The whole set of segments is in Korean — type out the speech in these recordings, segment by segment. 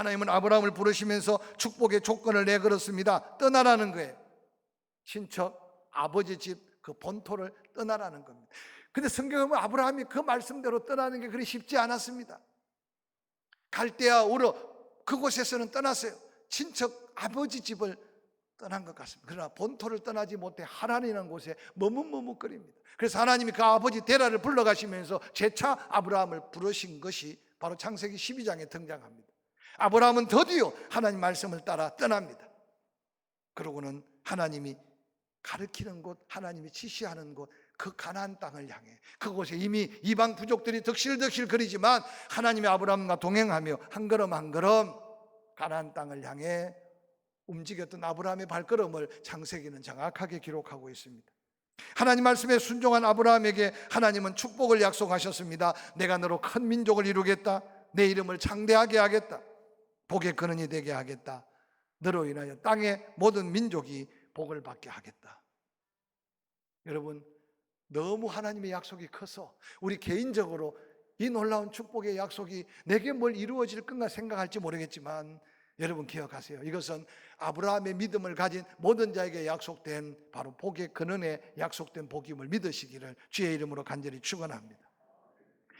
하나님은 아브라함을 부르시면서 축복의 조건을 내걸었습니다. 떠나라는 거예요. 친척, 아버지 집, 그 본토를 떠나라는 겁니다. 근데 성경에 보면 아브라함이 그 말씀대로 떠나는 게 그리 쉽지 않았습니다. 갈대아 우르 그곳에서는 떠났어요. 친척 아버지 집을 떠난 것 같습니다. 그러나 본토를 떠나지 못해 하란이라는 곳에 머뭇머뭇거립니다. 그래서 하나님이 그 아버지 데라를 불러가시면서 재차 아브라함을 부르신 것이 바로 창세기 12장에 등장합니다. 아브라함은 드디어 하나님 말씀을 따라 떠납니다. 그러고는 하나님이 가르치는 곳, 하나님이 지시하는 곳, 그 가나안 땅을 향해, 그곳에 이미 이방 부족들이 덕실덕실 거리지만 하나님이 아브라함과 동행하며 한 걸음 한 걸음 가나안 땅을 향해 움직였던 아브라함의 발걸음을 창세기는 정확하게 기록하고 있습니다. 하나님 말씀에 순종한 아브라함에게 하나님은 축복을 약속하셨습니다. 내가 너로 큰 민족을 이루겠다. 내 이름을 창대하게 하겠다. 복의 근원이 되게 하겠다. 너로 인하여 땅의 모든 민족이 복을 받게 하겠다. 여러분, 너무 하나님의 약속이 커서 우리 개인적으로 이 놀라운 축복의 약속이 내게 뭘 이루어질 건가 생각할지 모르겠지만, 여러분 기억하세요. 이것은 아브라함의 믿음을 가진 모든 자에게 약속된 바로 복의 근원에 약속된 복임을 믿으시기를 주의 이름으로 간절히 축원합니다.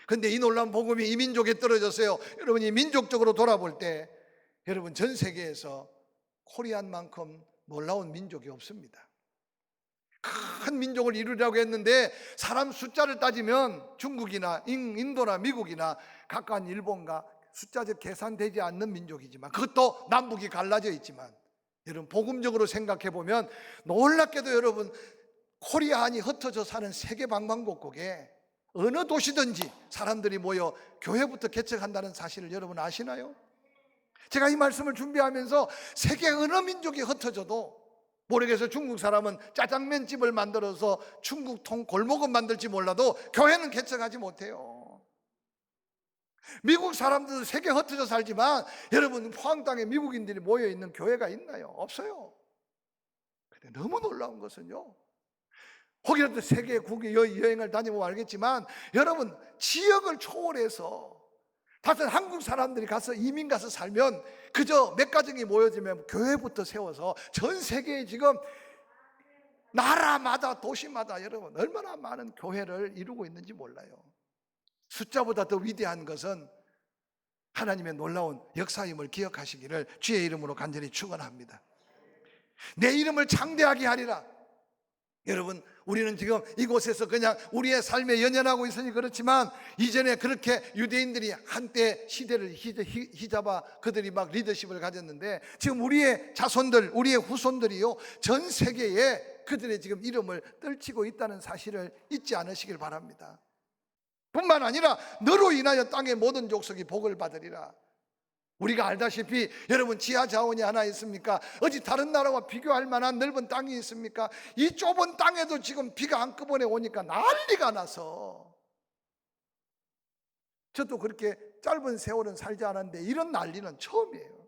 그런데 이 놀라운 복음이 이 민족에 떨어졌어요. 여러분이 민족적으로 돌아볼 때 여러분 전 세계에서 코리안만큼 놀라운 민족이 없습니다. 큰 민족을 이루려고 했는데 사람 숫자를 따지면 중국이나 인도나 미국이나 가까운 일본과 숫자적 계산되지 않는 민족이지만, 그것도 남북이 갈라져 있지만, 여러분 복음적으로 생각해 보면 놀랍게도 여러분 코리안이 흩어져 사는 세계 방방곡곡에 어느 도시든지 사람들이 모여 교회부터 개척한다는 사실을 여러분 아시나요? 제가 이 말씀을 준비하면서 세계 어느 민족이 흩어져도, 모르겠어요. 중국 사람은 짜장면 집을 만들어서 중국통 골목은 만들지 몰라도 교회는 개척하지 못해요. 미국 사람들도 세계 흩어져 살지만 여러분 포항 땅에 미국인들이 모여 있는 교회가 있나요? 없어요. 근데 너무 놀라운 것은요, 혹이라도 세계 국외 여행을 다니면 알겠지만 여러분 지역을 초월해서 다른 한국 사람들이 가서 이민 가서 살면 그저 몇 가정이 모여지면 교회부터 세워서 전 세계에 지금 나라마다 도시마다 여러분 얼마나 많은 교회를 이루고 있는지 몰라요. 숫자보다 더 위대한 것은 하나님의 놀라운 역사임을 기억하시기를 주의 이름으로 간절히 축원합니다. 내 이름을 창대하게 하리라. 여러분 우리는 지금 이곳에서 그냥 우리의 삶에 연연하고 있으니 그렇지만, 이전에 그렇게 유대인들이 한때 시대를 휘잡아 그들이 막 리더십을 가졌는데, 지금 우리의 자손들, 우리의 후손들이요 전 세계에 그들의 지금 이름을 떨치고 있다는 사실을 잊지 않으시길 바랍니다. 뿐만 아니라 너로 인하여 땅의 모든 족속이 복을 받으리라. 우리가 알다시피 여러분 지하 자원이 하나 있습니까? 어디 다른 나라와 비교할 만한 넓은 땅이 있습니까? 이 좁은 땅에도 지금 비가 한꺼번에 오니까 난리가 나서, 저도 그렇게 짧은 세월은 살지 않았는데 이런 난리는 처음이에요.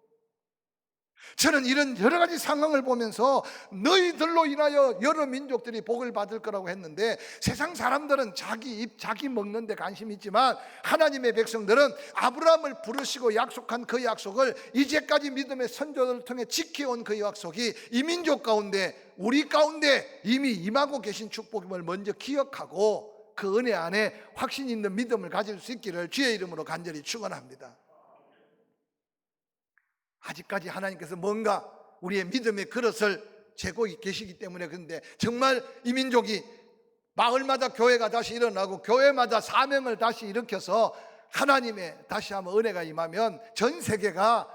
저는 이런 여러 가지 상황을 보면서 너희들로 인하여 여러 민족들이 복을 받을 거라고 했는데, 세상 사람들은 자기 입 자기 먹는 데 관심이 있지만 하나님의 백성들은 아브라함을 부르시고 약속한 그 약속을, 이제까지 믿음의 선조들을 통해 지켜온 그 약속이 이 민족 가운데, 우리 가운데 이미 임하고 계신 축복임을 먼저 기억하고 그 은혜 안에 확신 있는 믿음을 가질 수 있기를 주의 이름으로 간절히 축원합니다. 아직까지 하나님께서 뭔가 우리의 믿음의 그릇을 재고 계시기 때문에, 그런데 정말 이 민족이 마을마다 교회가 다시 일어나고 교회마다 사명을 다시 일으켜서 하나님의 다시 한번 은혜가 임하면 전 세계가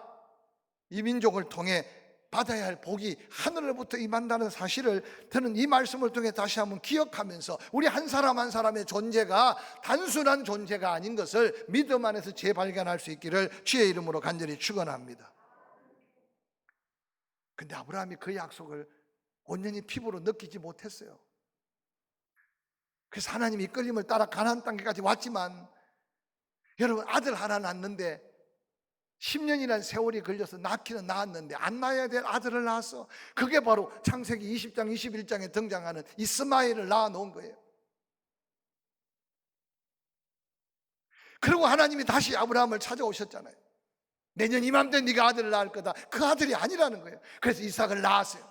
이 민족을 통해 받아야 할 복이 하늘로부터 임한다는 사실을 저는 이 말씀을 통해 다시 한번 기억하면서, 우리 한 사람 한 사람의 존재가 단순한 존재가 아닌 것을 믿음 안에서 재발견할 수 있기를 주의 이름으로 간절히 축원합니다. 근데 아브라함이 그 약속을 온전히 피부로 느끼지 못했어요. 그래서 하나님이 이끌림을 따라 가나안 땅까지 왔지만, 여러분 아들 하나 낳는데 10년이라는 세월이 걸려서 낳기는 낳았는데 안 낳아야 될 아들을 낳았어. 그게 바로 창세기 20장 21장에 등장하는 이스마엘을 낳아 놓은 거예요. 그리고 하나님이 다시 아브라함을 찾아오셨잖아요. 내년 이맘때 네가 아들을 낳을 거다. 그 아들이 아니라는 거예요. 그래서 이삭을 낳았어요.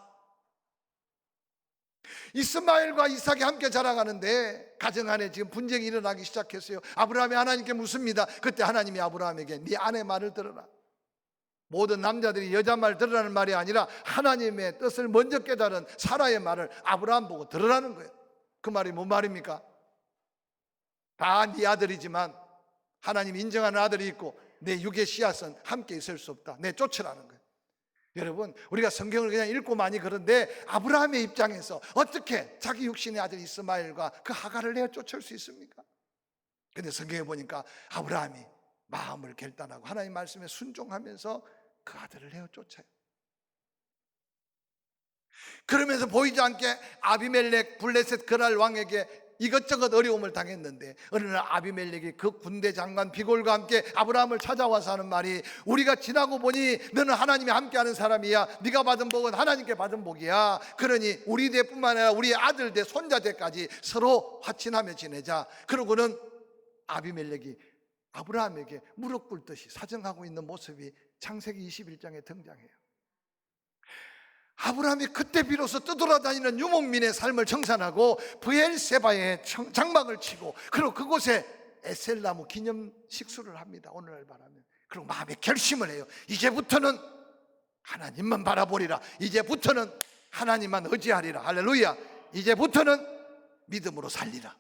이스마엘과 이삭이 함께 자라가는데 가정 안에 지금 분쟁이 일어나기 시작했어요. 아브라함이 하나님께 묻습니다. 그때 하나님이 아브라함에게 네 아내 말을 들어라. 모든 남자들이 여자 말 들으라는 말이 아니라 하나님의 뜻을 먼저 깨달은 사라의 말을 아브라함 보고 들으라는 거예요. 그 말이 뭔 말입니까? 다 네 아들이지만 하나님 인정하는 아들이 있고 내 육의 씨앗은 함께 있을 수 없다. 내 쫓으라는 거예요. 여러분, 우리가 성경을 그냥 읽고 많이 그런데 아브라함의 입장에서 어떻게 자기 육신의 아들 이스마엘과 그 하갈을 내어 쫓을 수 있습니까? 근데 성경에 보니까 아브라함이 마음을 결단하고 하나님 말씀에 순종하면서 그 아들을 내어 쫓아요. 그러면서 보이지 않게 아비멜렉 블레셋 그랄 왕에게 이것저것 어려움을 당했는데 어느 날 아비멜렉이 그 군대 장관 비골과 함께 아브라함을 찾아와서 하는 말이 우리가 지나고 보니 너는 하나님이 함께하는 사람이야. 네가 받은 복은 하나님께 받은 복이야. 그러니 우리 대뿐만 아니라 우리의 아들 대 손자 대까지 서로 화친하며 지내자. 그러고는 아비멜렉이 아브라함에게 무릎 꿇듯이 사정하고 있는 모습이 창세기 21장에 등장해요. 아브라함이 그때 비로소 떠돌아다니는 유목민의 삶을 청산하고 브엘세바에 장막을 치고 그리고 그곳에 에셀나무 기념 식수를 합니다. 오늘날 바라면. 그리고 마음에 결심을 해요. 이제부터는 하나님만 바라보리라. 이제부터는 하나님만 의지하리라. 할렐루야. 이제부터는 믿음으로 살리라.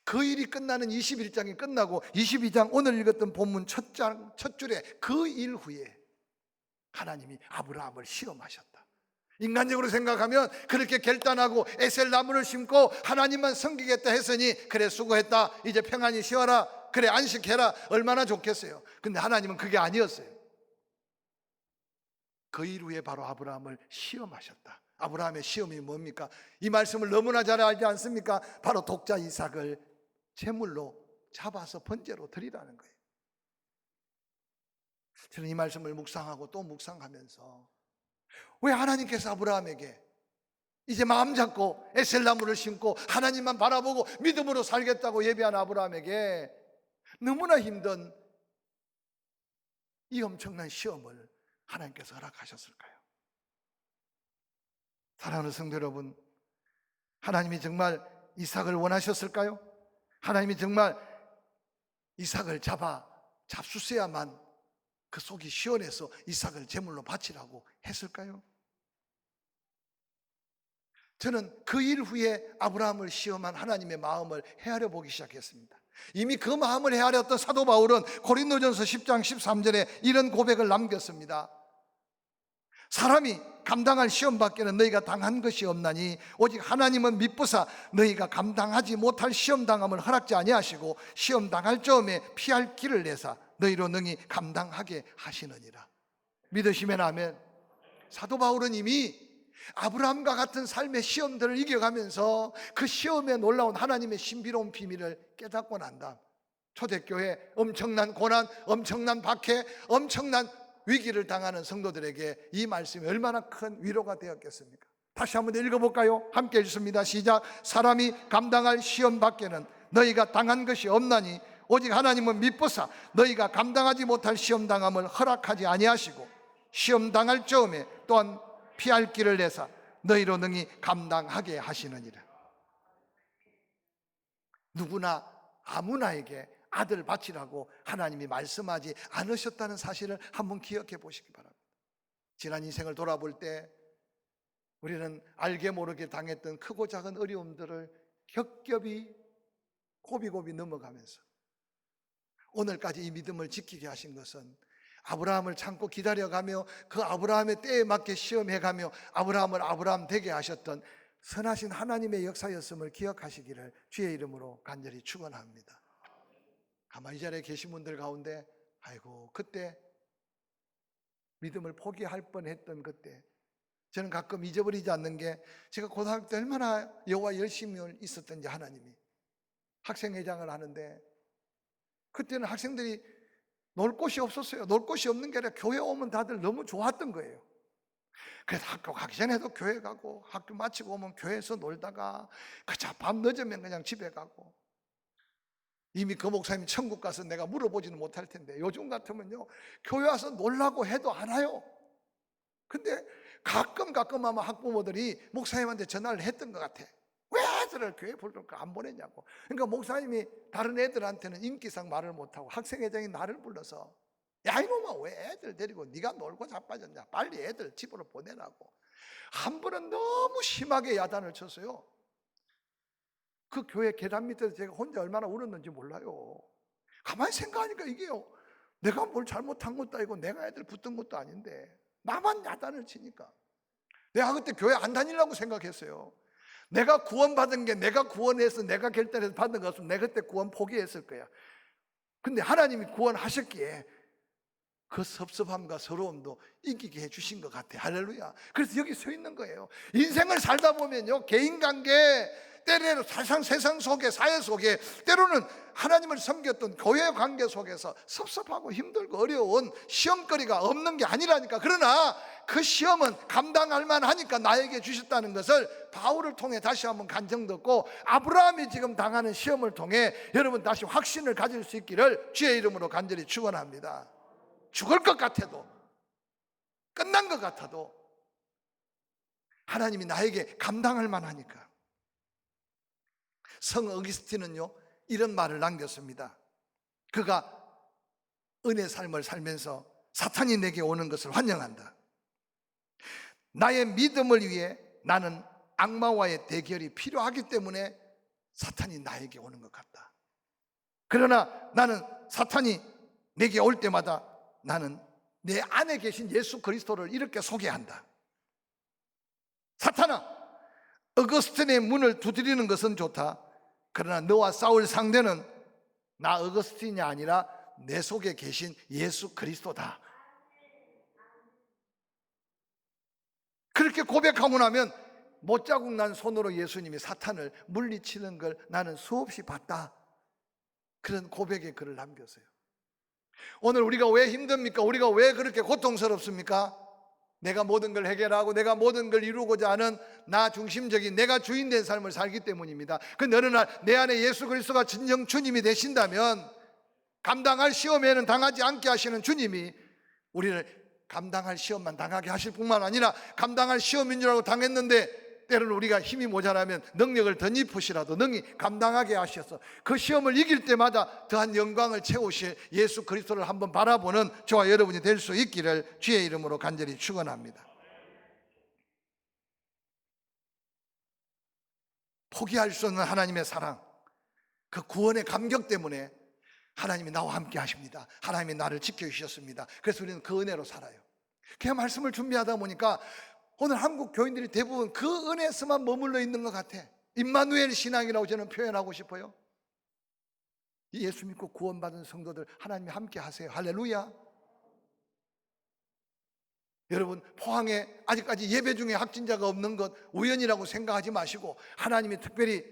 그 일이 끝나는 21장이 끝나고 22장 오늘 읽었던 본문 첫 줄에 그 일 후에 하나님이 아브라함을 시험하셨다. 인간적으로 생각하면 그렇게 결단하고 에셀 나무를 심고 하나님만 섬기겠다 했으니 그래 수고했다. 이제 평안히 쉬어라. 그래 안식해라. 얼마나 좋겠어요. 근데 하나님은 그게 아니었어요. 그 일 후에 바로 아브라함을 시험하셨다. 아브라함의 시험이 뭡니까? 이 말씀을 너무나 잘 알지 않습니까? 바로 독자 이삭을 제물로 잡아서 번제로 드리라는 거예요. 저는 이 말씀을 묵상하고 또 묵상하면서 왜 하나님께서 아브라함에게 이제 마음 잡고 에셀나무를 심고 하나님만 바라보고 믿음으로 살겠다고 예비한 아브라함에게 너무나 힘든 이 엄청난 시험을 하나님께서 허락하셨을까요? 사랑하는 성도 여러분, 하나님이 정말 이삭을 원하셨을까요? 하나님이 정말 이삭을 잡수셔야만 그 속이 시원해서 이삭을 제물로 바치라고 했을까요? 저는 그 일 후에 아브라함을 시험한 하나님의 마음을 헤아려 보기 시작했습니다. 이미 그 마음을 헤아렸던 사도 바울은 고린도전서 10장 13절에 이런 고백을 남겼습니다. 사람이 감당할 시험 밖에는 너희가 당한 것이 없나니 오직 하나님은 미쁘사 너희가 감당하지 못할 시험 당함을 허락지 아니하시고 시험 당할 즈음에 피할 길을 내사 너희로 능히 감당하게 하시느니라. 믿으시면 아멘. 사도 바울은 이미 아브라함과 같은 삶의 시험들을 이겨가면서 그 시험에 놀라운 하나님의 신비로운 비밀을 깨닫고 난 다음 초대교회 엄청난 고난, 엄청난 박해, 엄청난 위기를 당하는 성도들에게 이 말씀이 얼마나 큰 위로가 되었겠습니까? 다시 한번 읽어볼까요? 함께 읽습니다. 시작. 사람이 감당할 시험 밖에는 너희가 당한 것이 없나니 오직 하나님은 미쁘사 너희가 감당하지 못할 시험 당함을 허락하지 아니하시고 시험 당할 즈음에 또한 피할 길을 내사 너희로 능히 감당하게 하시느니라. 누구나 아무나에게 아들 바치라고 하나님이 말씀하지 않으셨다는 사실을 한번 기억해 보시기 바랍니다. 지난 인생을 돌아볼 때 우리는 알게 모르게 당했던 크고 작은 어려움들을 겹겹이 고비고비 넘어가면서 오늘까지 이 믿음을 지키게 하신 것은 아브라함을 참고 기다려가며 그 아브라함의 때에 맞게 시험해가며 아브라함을 아브라함 되게 하셨던 선하신 하나님의 역사였음을 기억하시기를 주의 이름으로 간절히 축원합니다. 아마 이 자리에 계신 분들 가운데 아이고 그때 믿음을 포기할 뻔했던 그때 저는 가끔 잊어버리지 않는 게 제가 고등학교 때 얼마나 여호와 열심히 있었던지 하나님이 학생회장을 하는데 그때는 학생들이 놀 곳이 없었어요. 놀 곳이 없는 게 아니라 교회 오면 다들 너무 좋았던 거예요. 그래서 학교 가기 전에도 교회 가고 학교 마치고 오면 교회에서 놀다가 그저 밤 늦으면 그냥 집에 가고 이미 그 목사님이 천국 가서 내가 물어보지는 못할 텐데, 요즘 같으면요 교회 와서 놀라고 해도 안 와요. 근데 가끔 하면 학부모들이 목사님한테 전화를 했던 것 같아. 왜 애들을 교회 부를까 안 보냈냐고. 그러니까 목사님이 다른 애들한테는 인기상 말을 못하고 학생회장이 나를 불러서, 야 이놈아 왜 애들 데리고 네가 놀고 자빠졌냐, 빨리 애들 집으로 보내라고. 한 번은 너무 심하게 야단을 쳤어요. 그 교회 계단 밑에서 제가 혼자 얼마나 울었는지 몰라요. 가만히 생각하니까 이게요, 내가 뭘 잘못한 것도 아니고 내가 애들 붙든 것도 아닌데 나만 야단을 치니까 내가 그때 교회 안 다니려고 생각했어요. 내가 구원받은 게, 내가 구원해서 내가 결단해서 받은 것은 내가 그때 구원 포기했을 거야. 근데 하나님이 구원하셨기에 그 섭섭함과 서러움도 이기게 해주신 것 같아. 할렐루야. 그래서 여기 서 있는 거예요. 인생을 살다 보면요, 개인관계, 때로는 세상 속에, 사회 속에, 때로는 하나님을 섬겼던 교회 관계 속에서 섭섭하고 힘들고 어려운 시험거리가 없는 게 아니라니까. 그러나 그 시험은 감당할 만하니까 나에게 주셨다는 것을 바울을 통해 다시 한번 간증듣고, 아브라함이 지금 당하는 시험을 통해 여러분 다시 확신을 가질 수 있기를 주의 이름으로 간절히 축원합니다. 죽을 것 같아도, 끝난 것 같아도 하나님이 나에게 감당할 만하니까. 성 어거스틴은요 이런 말을 남겼습니다. 그가 은혜 삶을 살면서 사탄이 내게 오는 것을 환영한다. 나의 믿음을 위해 나는 악마와의 대결이 필요하기 때문에 사탄이 나에게 오는 것 같다. 그러나 나는 사탄이 내게 올 때마다 나는 내 안에 계신 예수 그리스도를 이렇게 소개한다. 사탄아, 어거스틴의 문을 두드리는 것은 좋다. 그러나 너와 싸울 상대는 나 어거스틴이 아니라 내 속에 계신 예수 그리스도다. 그렇게 고백하고 나면 못자국 난 손으로 예수님이 사탄을 물리치는 걸 나는 수없이 봤다. 그런 고백의 글을 남겼어요. 오늘 우리가 왜 힘듭니까? 우리가 왜 그렇게 고통스럽습니까? 내가 모든 걸 해결하고 내가 모든 걸 이루고자 하는 나 중심적인, 내가 주인 된 삶을 살기 때문입니다. 근데 어느 날 내 안에 예수 그리스도가 진정 주님이 되신다면, 감당할 시험에는 당하지 않게 하시는 주님이 우리를 감당할 시험만 당하게 하실 뿐만 아니라, 감당할 시험인 줄 알고 당했는데 때로는 우리가 힘이 모자라면 능력을 덧입으시라도 능히 감당하게 하셔서 그 시험을 이길 때마다 더한 영광을 채우실 예수 그리스도를 한번 바라보는 저와 여러분이 될 수 있기를 주의 이름으로 간절히 축원합니다. 포기할 수 없는 하나님의 사랑, 그 구원의 감격 때문에 하나님이 나와 함께 하십니다. 하나님이 나를 지켜주셨습니다. 그래서 우리는 그 은혜로 살아요. 그 말씀을 준비하다 보니까 오늘 한국 교인들이 대부분 그 은혜에서만 머물러 있는 것 같아. 임마누엘 신앙이라고 저는 표현하고 싶어요. 이 예수 믿고 구원받은 성도들 하나님이 함께 하세요. 할렐루야. 여러분, 포항에 아직까지 예배 중에 확진자가 없는 것 우연이라고 생각하지 마시고, 하나님이 특별히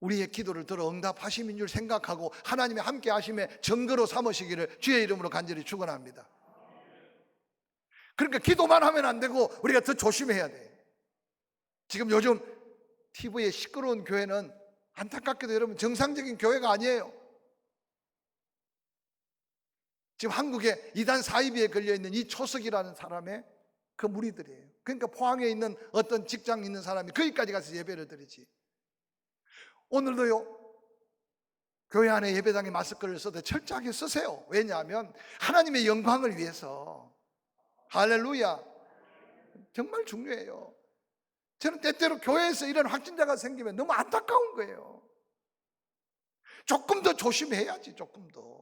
우리의 기도를 들어 응답하심인 줄 생각하고 하나님의 함께 하심의 증거로 삼으시기를 주의 이름으로 간절히 축원합니다. 그러니까 기도만 하면 안 되고 우리가 더 조심해야 돼. 지금 요즘 TV에 시끄러운 교회는 안타깝게도 여러분 정상적인 교회가 아니에요. 지금 한국에 이단 사이비에 걸려있는 이 초석이라는 사람의 그 무리들이에요. 그러니까 포항에 있는 어떤 직장 있는 사람이 거기까지 가서 예배를 드리지. 오늘도요, 교회 안에 예배당에 마스크를 써도 철저하게 쓰세요. 왜냐하면 하나님의 영광을 위해서. 할렐루야. 정말 중요해요. 저는 때때로 교회에서 이런 확진자가 생기면 너무 안타까운 거예요. 조금 더 조심해야지. 조금 더.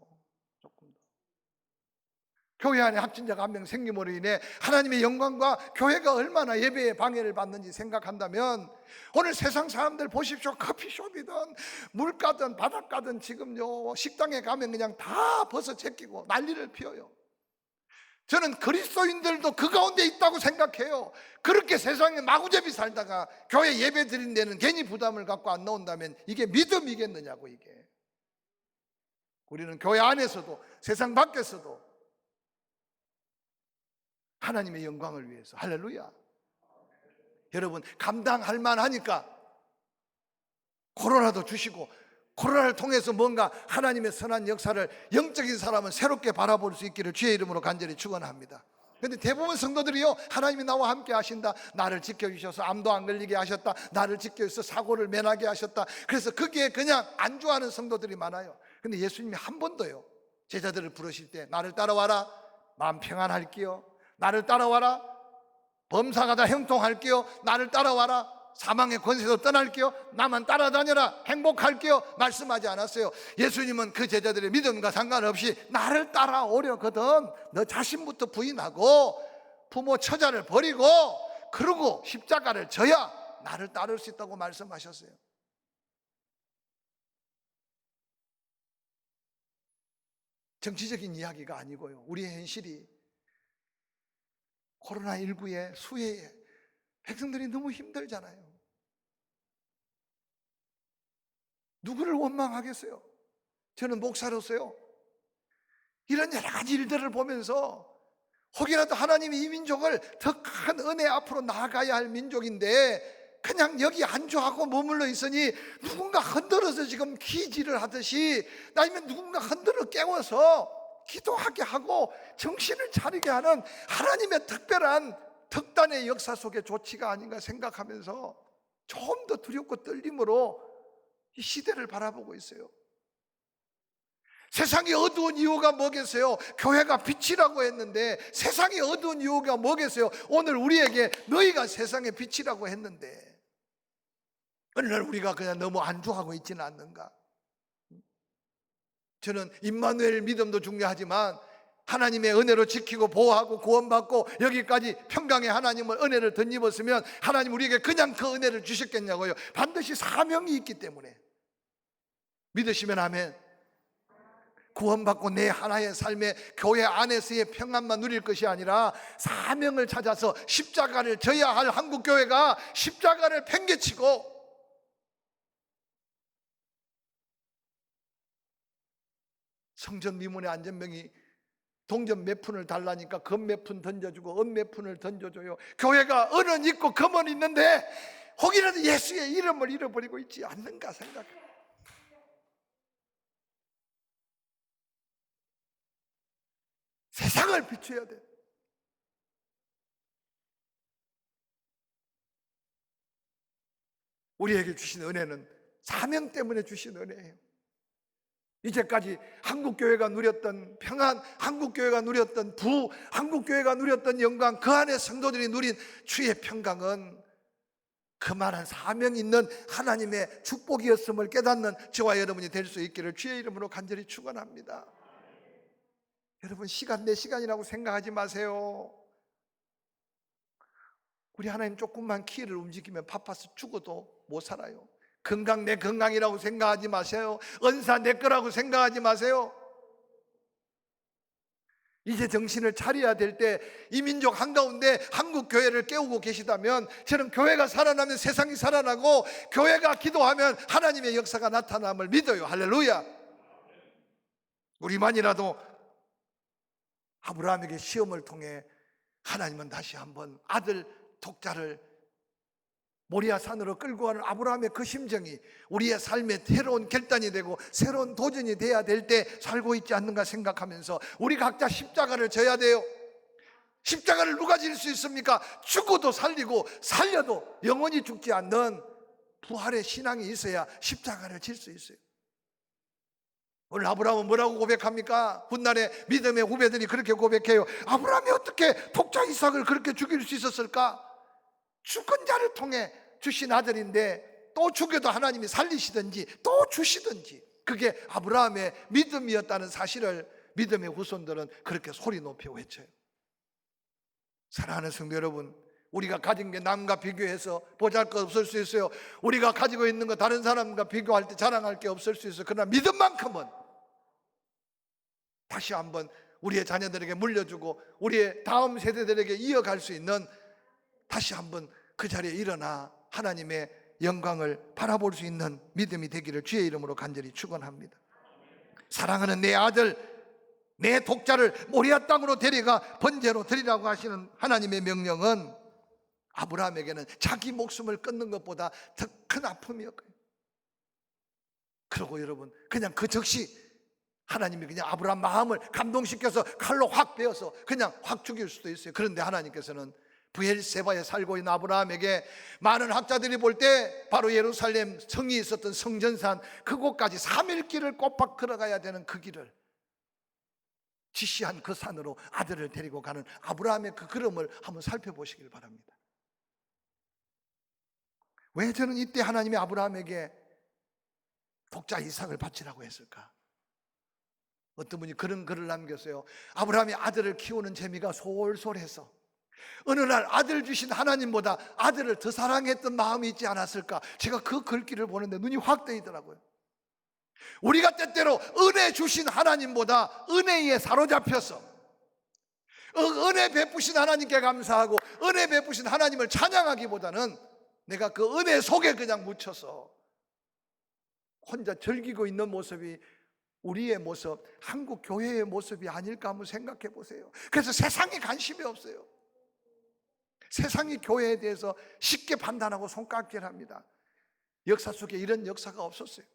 교회 안에 확진자가 한 명 생김으로 인해 하나님의 영광과 교회가 얼마나 예배에 방해를 받는지 생각한다면, 오늘 세상 사람들 보십시오. 커피숍이든 물가든 바닷가든 지금요 식당에 가면 그냥 다 벗어 제끼고 난리를 피워요. 저는 그리스도인들도 그 가운데 있다고 생각해요. 그렇게 세상에 마구잡이 살다가 교회 예배 드린 데는 괜히 부담을 갖고 안 나온다면 이게 믿음이겠느냐고. 이게 우리는 교회 안에서도 세상 밖에서도 하나님의 영광을 위해서. 할렐루야. 여러분, 감당할 만하니까 코로나도 주시고 코로나를 통해서 뭔가 하나님의 선한 역사를 영적인 사람은 새롭게 바라볼 수 있기를 주의 이름으로 간절히 축원합니다. 근데 대부분 성도들이요, 하나님이 나와 함께 하신다, 나를 지켜주셔서 암도 안 걸리게 하셨다, 나를 지켜주셔서 사고를 면하게 하셨다, 그래서 거기에 그냥 안주하는 성도들이 많아요. 근데 예수님이 한 번도요, 제자들을 부르실 때 나를 따라와라, 마음 평안할게요, 나를 따라와라, 범사가 다 형통할게요, 나를 따라와라, 사망의 권세도 떠날게요, 나만 따라다녀라, 행복할게요 말씀하지 않았어요. 예수님은 그 제자들의 믿음과 상관없이 나를 따라오려거든 너 자신부터 부인하고 부모 처자를 버리고 그러고 십자가를 져야 나를 따를 수 있다고 말씀하셨어요. 정치적인 이야기가 아니고요, 우리의 현실이 코로나19의 수혜에 백성들이 너무 힘들잖아요. 누구를 원망하겠어요? 저는 목사로서요, 이런 여러 가지 일들을 보면서 혹이라도 하나님이 이 민족을 더 큰 은혜 앞으로 나아가야 할 민족인데 그냥 여기 안주하고 머물러 있으니 누군가 흔들어서 지금 기지를 하듯이, 아니면 누군가 흔들어 깨워서 기도하게 하고 정신을 차리게 하는 하나님의 특별한 특단의 역사 속의 조치가 아닌가 생각하면서 좀 더 두렵고 떨림으로 이 시대를 바라보고 있어요. 세상이 어두운 이유가 뭐겠어요? 교회가 빛이라고 했는데 세상이 어두운 이유가 뭐겠어요? 오늘 우리에게 너희가 세상의 빛이라고 했는데 어느 날 우리가 그냥 너무 안주하고 있지는 않는가? 저는 임마누엘 믿음도 중요하지만 하나님의 은혜로 지키고 보호하고 구원받고 여기까지 평강의 하나님을 은혜를 덧입었으면 하나님 우리에게 그냥 그 은혜를 주셨겠냐고요. 반드시 사명이 있기 때문에. 믿으시면 아멘. 구원받고 내 하나의 삶의 교회 안에서의 평안만 누릴 것이 아니라 사명을 찾아서 십자가를 져야 할 한국교회가 십자가를 팽개치고 성전 미문의 안전병이 동전 몇 푼을 달라니까 금 몇 푼 던져주고 은 몇 푼을 던져줘요. 교회가 은은 있고 금은 있는데 혹이라도 예수의 이름을 잃어버리고 있지 않는가 생각해. 세상을 비춰야 돼. 우리에게 주신 은혜는 사명 때문에 주신 은혜예요. 이제까지 한국교회가 누렸던 평안, 한국교회가 누렸던 부, 한국교회가 누렸던 영광, 그 안에 성도들이 누린 주의 평강은 그만한 사명 있는 하나님의 축복이었음을 깨닫는 저와 여러분이 될 수 있기를 주의 이름으로 간절히 축원합니다. 여러분, 시간 내 시간이라고 생각하지 마세요. 우리 하나님 조금만 키를 움직이면 바빠서 죽어도 못 살아요. 건강 내 건강이라고 생각하지 마세요. 은사 내 거라고 생각하지 마세요. 이제 정신을 차려야 될 때 이 민족 한가운데 한국교회를 깨우고 계시다면 저는 교회가 살아나면 세상이 살아나고 교회가 기도하면 하나님의 역사가 나타남을 믿어요. 할렐루야. 우리만이라도 아브라함에게 시험을 통해 하나님은 다시 한번 아들 독자를 모리아 산으로 끌고 가는 아브라함의 그 심정이 우리의 삶의 새로운 결단이 되고 새로운 도전이 돼야 될 때 살고 있지 않는가 생각하면서 우리 각자 십자가를 져야 돼요. 십자가를 누가 질 수 있습니까? 죽어도 살리고 살려도 영원히 죽지 않는 부활의 신앙이 있어야 십자가를 질 수 있어요. 오늘 아브라함은 뭐라고 고백합니까? 훗날에 믿음의 후배들이 그렇게 고백해요. 아브라함이 어떻게 독자 이삭을 그렇게 죽일 수 있었을까? 죽은 자를 통해 주신 아들인데 또 죽여도 하나님이 살리시든지 또 주시든지 그게 아브라함의 믿음이었다는 사실을 믿음의 후손들은 그렇게 소리 높여 외쳐요. 사랑하는 성도 여러분, 우리가 가진 게 남과 비교해서 보잘것 없을 수 있어요. 우리가 가지고 있는 거 다른 사람과 비교할 때 자랑할 게 없을 수 있어요. 그러나 믿음만큼은 다시 한번 우리의 자녀들에게 물려주고 우리의 다음 세대들에게 이어갈 수 있는, 다시 한번 그 자리에 일어나 하나님의 영광을 바라볼 수 있는 믿음이 되기를 주의 이름으로 간절히 축원합니다. 사랑하는 내 아들, 내 독자를 모리아 땅으로 데려가 번제로 드리라고 하시는 하나님의 명령은 아브라함에게는 자기 목숨을 끊는 것보다 더 큰 아픔이었고요. 그러고 여러분 그냥 그 즉시 하나님이 그냥 아브라함 마음을 감동시켜서 칼로 확 베어서 그냥 확 죽일 수도 있어요. 그런데 하나님께서는 브엘세바에 살고 있는 아브라함에게 많은 학자들이 볼 때 바로 예루살렘 성이 있었던 성전산 그곳까지 3일 길을 꼬박 걸어가야 되는 그 길을 지시한 그 산으로 아들을 데리고 가는 아브라함의 그 걸음을 한번 살펴보시길 바랍니다. 왜 저는 이때 하나님이 아브라함에게 독자 이삭을 바치라고 했을까? 어떤 분이 그런 글을 남겼어요. 아브라함이 아들을 키우는 재미가 솔솔해서 어느 날 아들 주신 하나님보다 아들을 더 사랑했던 마음이 있지 않았을까? 제가 그 글귀를 보는데 눈이 확 뜨이더라고요. 우리가 때때로 은혜 주신 하나님보다 은혜에 사로잡혀서 은혜 베푸신 하나님께 감사하고 은혜 베푸신 하나님을 찬양하기보다는 내가 그 은혜 속에 그냥 묻혀서 혼자 즐기고 있는 모습이 우리의 모습, 한국 교회의 모습이 아닐까 한번 생각해 보세요. 그래서 세상에 관심이 없어요. 세상이 교회에 대해서 쉽게 판단하고 손가락질합니다. 역사 속에 이런 역사가 없었어요.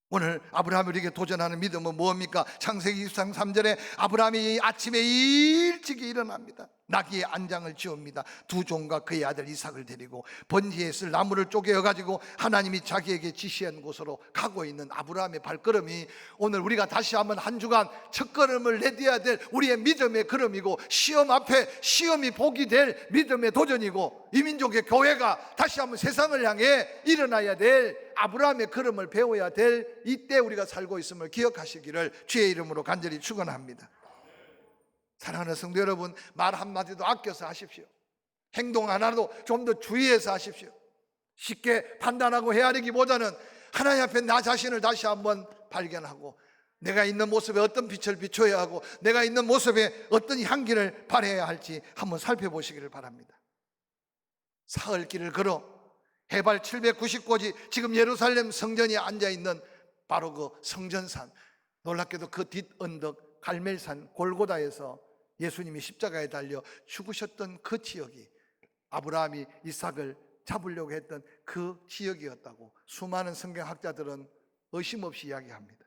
오늘 아브라함이 우리에게 도전하는 믿음은 뭡니까? 창세기 23장 3절에 아브라함이 아침에 일찍이 일어납니다. 나귀의 안장을 지웁니다. 두 종과 그의 아들 이삭을 데리고 번지에 쓸 나무를 쪼개어가지고 하나님이 자기에게 지시한 곳으로 가고 있는 아브라함의 발걸음이 오늘 우리가 다시 한번 한 주간 첫걸음을 내뎌야 될 우리의 믿음의 걸음이고, 시험 앞에 시험이 복이 될 믿음의 도전이고, 이 민족의 교회가 다시 한번 세상을 향해 일어나야 될 아브라함의 걸음을 배워야 될 이때 우리가 살고 있음을 기억하시기를 주의 이름으로 간절히 축원합니다. 사랑하는 성도 여러분, 말 한마디도 아껴서 하십시오. 행동 하나도 좀 더 주의해서 하십시오. 쉽게 판단하고 헤아리기보다는 하나님 앞에 나 자신을 다시 한번 발견하고, 내가 있는 모습에 어떤 빛을 비춰야 하고 내가 있는 모습에 어떤 향기를 발해야 할지 한번 살펴보시기를 바랍니다. 사흘길을 걸어 해발 790고지 지금 예루살렘 성전이 앉아있는 바로 그 성전산, 놀랍게도 그 뒷언덕 갈멜산 골고다에서 예수님이 십자가에 달려 죽으셨던 그 지역이 아브라함이 이삭을 잡으려고 했던 그 지역이었다고 수많은 성경학자들은 의심 없이 이야기합니다.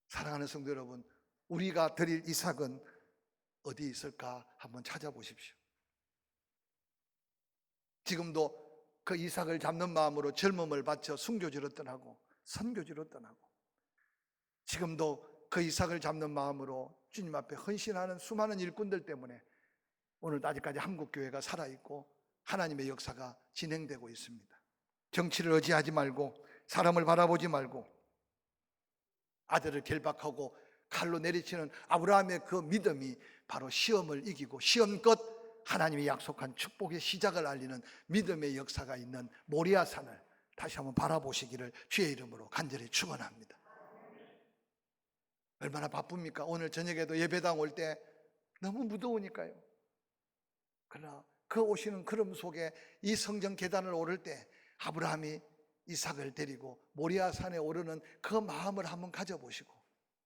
사랑하는 성도 여러분, 우리가 드릴 이삭은 어디 있을까 한번 찾아보십시오. 지금도 그 이삭을 잡는 마음으로 젊음을 바쳐 순교지로 떠나고 선교지로 떠나고, 지금도 그 이삭을 잡는 마음으로 주님 앞에 헌신하는 수많은 일꾼들 때문에 오늘도 아직까지 한국교회가 살아있고 하나님의 역사가 진행되고 있습니다. 정치를 의지하지 말고 사람을 바라보지 말고 아들을 결박하고 칼로 내리치는 아브라함의 그 믿음이 바로 시험을 이기고 시험껏 하나님이 약속한 축복의 시작을 알리는 믿음의 역사가 있는 모리아산을 다시 한번 바라보시기를 주의 이름으로 간절히 축원합니다. 얼마나 바쁩니까? 오늘 저녁에도 예배당 올 때 너무 무더우니까요. 그러나 그 오시는 걸음 속에 이 성전 계단을 오를 때 아브라함이 이삭을 데리고 모리아산에 오르는 그 마음을 한번 가져보시고,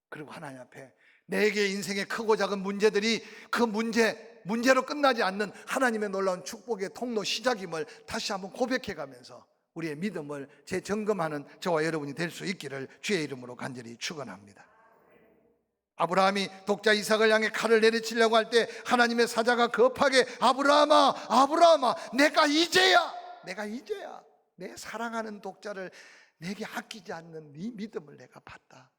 그리고 하나님 앞에 내게 인생의 크고 작은 문제들이 그 문제로 끝나지 않는 하나님의 놀라운 축복의 통로 시작임을 다시 한번 고백해가면서 우리의 믿음을 재점검하는 저와 여러분이 될 수 있기를 주의 이름으로 간절히 축원합니다. 아브라함이 독자 이삭을 향해 칼을 내리치려고 할 때 하나님의 사자가 급하게 아브라함아 아브라함아, 내가 이제야 내 사랑하는 독자를 내게 아끼지 않는 네 믿음을 내가 봤다.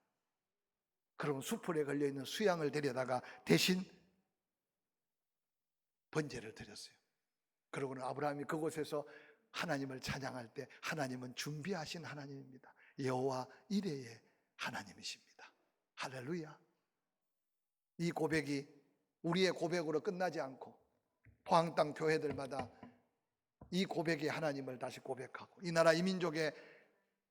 그러면 수풀에 걸려있는 수양을 데려다가 대신 번제를 드렸어요. 그러고는 아브라함이 그곳에서 하나님을 찬양할 때 하나님은 준비하신 하나님입니다. 여호와 이레의 하나님이십니다. 할렐루야. 이 고백이 우리의 고백으로 끝나지 않고 포항 땅 교회들마다 이 고백이 하나님을 다시 고백하고 이 나라 이 민족의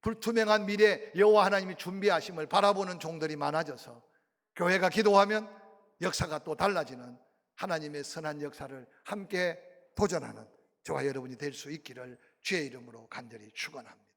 불투명한 미래 여호와 하나님이 준비하심을 바라보는 종들이 많아져서 교회가 기도하면 역사가 또 달라지는 하나님의 선한 역사를 함께 도전하는 저와 여러분이 될 수 있기를 주의 이름으로 간절히 축원합니다.